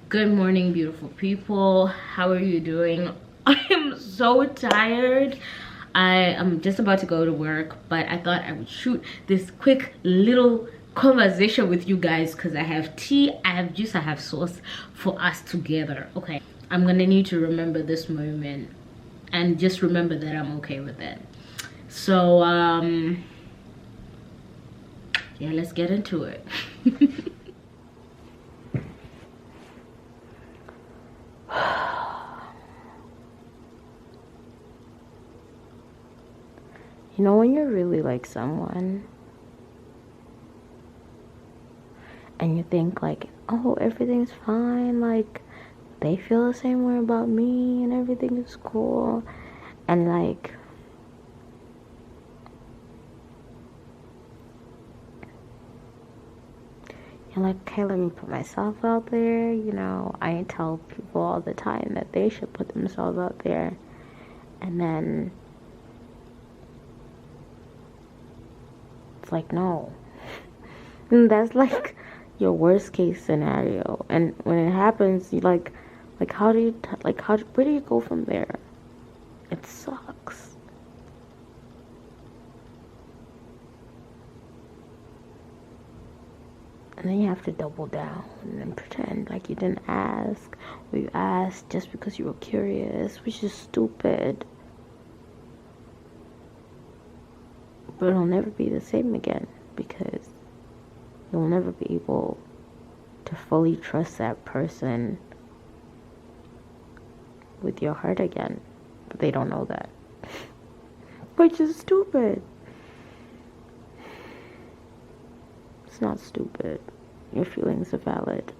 Good morning, beautiful people. How are you doing? I am so tired. I am just about to go to work, but I thought I would shoot this quick little conversation with you guys because I have tea, I have juice, I have sauce for us together. Okay, I'm gonna need to remember this moment and just remember that I'm okay with it. So yeah, let's get into it. You know when you really like someone and you think like, oh, everything's fine, like they feel the same way about me and everything is cool, and like you're like, okay, let me put myself out there. I tell people all the time that they should put themselves out there, and then it's like, no. And that's like your worst case scenario. And when it happens, you like how do you where do you go from there? It sucks. And then you have to double down and pretend like you didn't ask, or you asked just because you were curious, which is stupid. But it'll never be the same again because you'll never be able to fully trust that person with your heart again. But they don't know that. Which is stupid. It's not stupid. Your feelings are valid.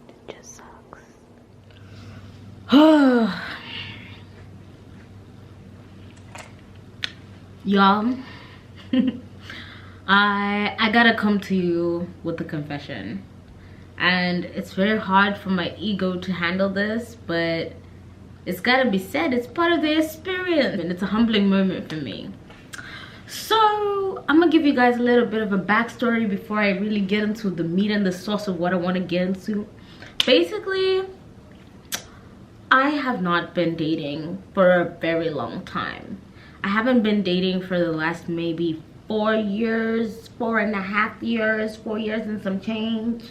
It just sucks. Y'all, I gotta come to you with a confession, and it's very hard for my ego to handle this, but it's gotta be said. It's part of the experience and it's a humbling moment for me. So I'm gonna give you guys a little bit of a backstory before I really get into the meat and the sauce of what I want to get into. Basically, I have not been dating for a very long time. I haven't been dating for the last maybe 4 years, 4.5 years, 4 years and some change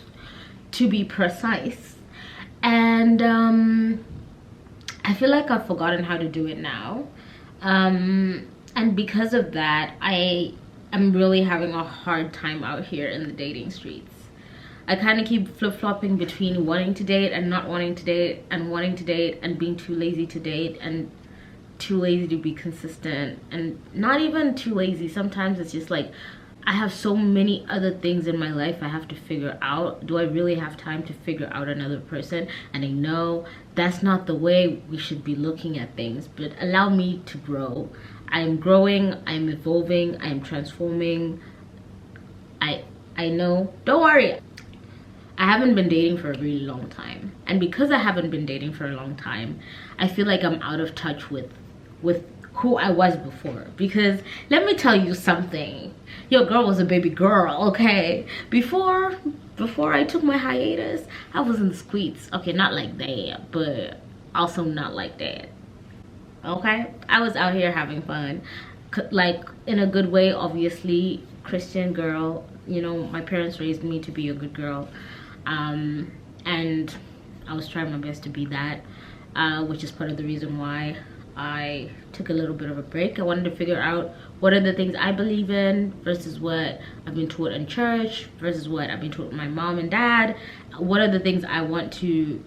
to be precise. And I feel like I've forgotten how to do it now. And because of that, I am really having a hard time out here in the dating streets. I kind of keep flip-flopping between wanting to date and not wanting to date, and wanting to date and being too lazy to date, and too lazy to be consistent, and not even too lazy. Sometimes it's just like I have so many other things in my life I have to figure out. Do I really have time to figure out another person? And I know that's not the way we should be looking at things, but allow me to grow. I am growing, I'm evolving, I'm transforming. I know, don't worry, I haven't been dating for a really long time, and because I haven't been dating for a long time, I feel like I'm out of touch with who I was before. Because let me tell you something, your girl was a baby girl, okay? Before I took my hiatus, I was in the streets. Okay, not like that, but also not like that, okay? I was out here having fun, like in a good way, obviously. Christian girl, my parents raised me to be a good girl, and I was trying my best to be that, which is part of the reason why I took a little bit of a break. I wanted to figure out what are the things I believe in versus what I've been taught in church versus what I've been taught with my mom and dad. What are the things I want to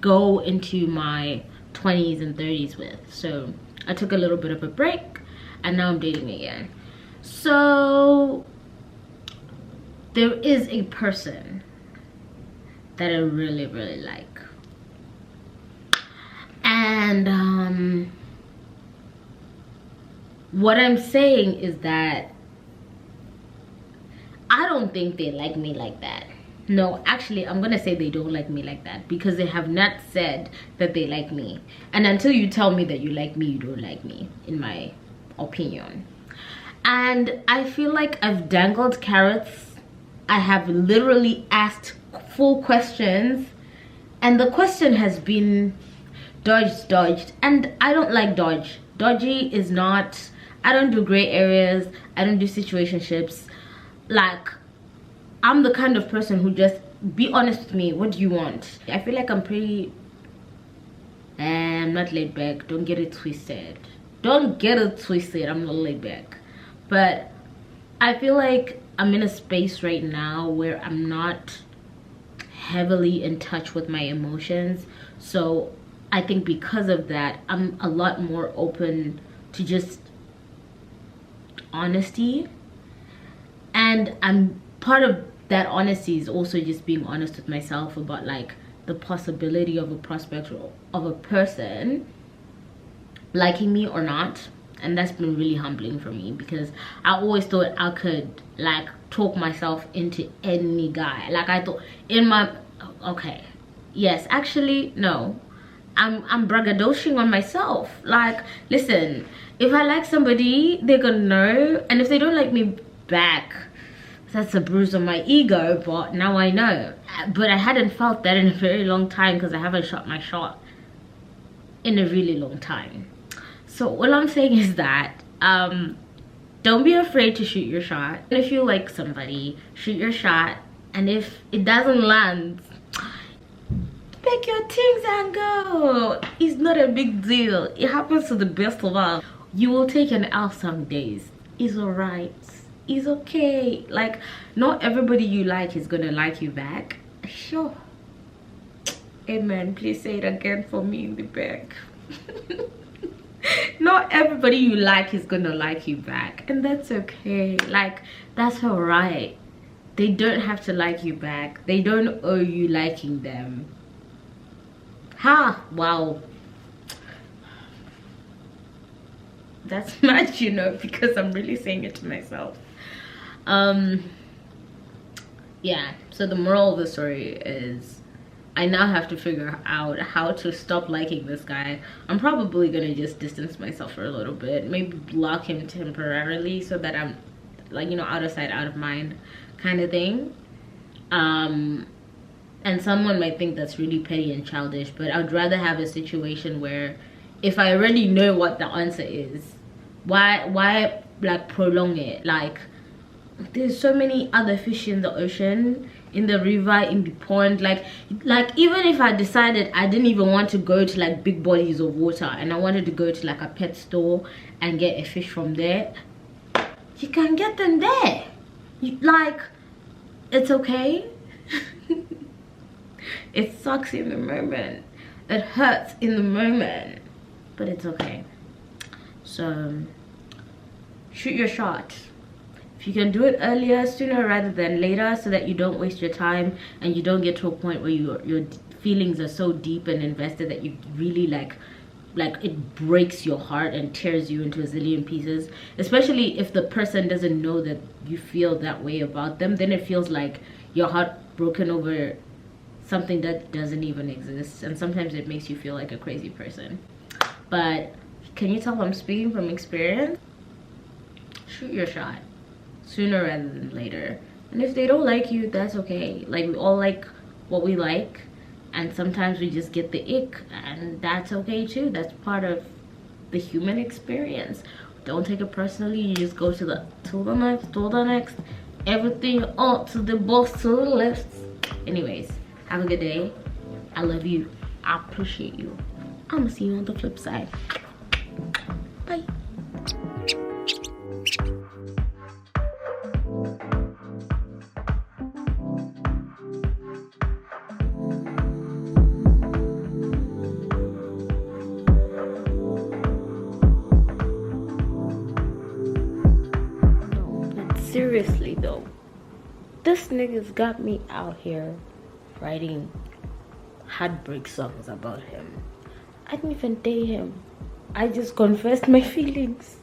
go into my 20s and 30s with? So I took a little bit of a break, and now I'm dating again. So there is a person that I really, really like. And what I'm saying is that I don't think they like me like that. No, actually, I'm gonna say they don't like me like that, because they have not said that they like me. And until you tell me that you like me, you don't like me, in my opinion. And I feel like I've dangled carrots I have literally asked full questions, and the question has been dodged, and I don't like dodge. Dodgy is not, I don't do gray areas, I don't do situationships. Like, I'm the kind of person who just, be honest with me, what do you want? I feel like I'm pretty, I'm not laid back, don't get it twisted. Don't get it twisted, I'm not laid back. But I feel like I'm in a space right now where I'm not heavily in touch with my emotions. So I think because of that, I'm a lot more open to just honesty. And I'm part of that honesty is also just being honest with myself about like the possibility of a prospect of a person liking me or not. And that's been really humbling for me, because I always thought I could like talk myself into any guy. Like I thought in my, okay, yes, actually no, I'm braggadocious on myself. Like, listen, if I like somebody, they're gonna know, and if they don't like me back, that's a bruise on my ego. But now I know. But I hadn't felt that in a very long time, because I haven't shot my shot in a really long time. So what I'm saying is that don't be afraid to shoot your shot. If you like somebody, shoot your shot, and if it doesn't land, pack your things and go. It's not a big deal. It happens to the best of us. You will take an L some days. It's alright. It's okay. Like, not everybody you like is gonna like you back. Sure. Amen. Please say it again for me in the back. Not everybody you like is gonna like you back, and that's okay. Like, that's all right. They don't have to like you back. They don't owe you liking them. Ha! Wow, that's much, you know, because I'm really saying it to myself. Yeah, so the moral of the story is I now have to figure out how to stop liking this guy. I'm probably gonna just distance myself for a little bit, maybe block him temporarily, so that I'm like, you know, out of sight, out of mind kind of thing. And someone might think that's really petty and childish, but I'd rather have a situation where if I already know what the answer is, why like prolong it? Like, there's so many other fish in the ocean, in the river, in the pond. Like even if I decided I didn't even want to go to like big bodies of water, and I wanted to go to like a pet store and get a fish from there, you can get them there. Like, it's okay. It sucks in the moment, it hurts in the moment, but it's okay. So shoot your shot. If you can do it earlier, sooner rather than later, so that you don't waste your time and you don't get to a point where your feelings are so deep and invested that you really like it breaks your heart and tears you into a zillion pieces. Especially if the person doesn't know that you feel that way about them, then it feels like your heart broken over something that doesn't even exist, and sometimes it makes you feel like a crazy person. But can you tell I'm speaking from experience? Shoot your shot sooner rather than later. And if they don't like you, that's okay. Like, we all like what we like, and sometimes we just get the ick, and that's okay too. That's part of the human experience. Don't take it personally. You just go to the next, everything up to the boss, to the left. Anyways, have a good day. I love you. I appreciate you. I'm gonna see you on the flip side. Bye. Seriously though, this nigga's got me out here writing heartbreak songs about him. I didn't even date him. I just confessed my feelings.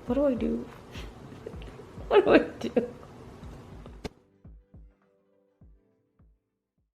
What do I do? What do I do?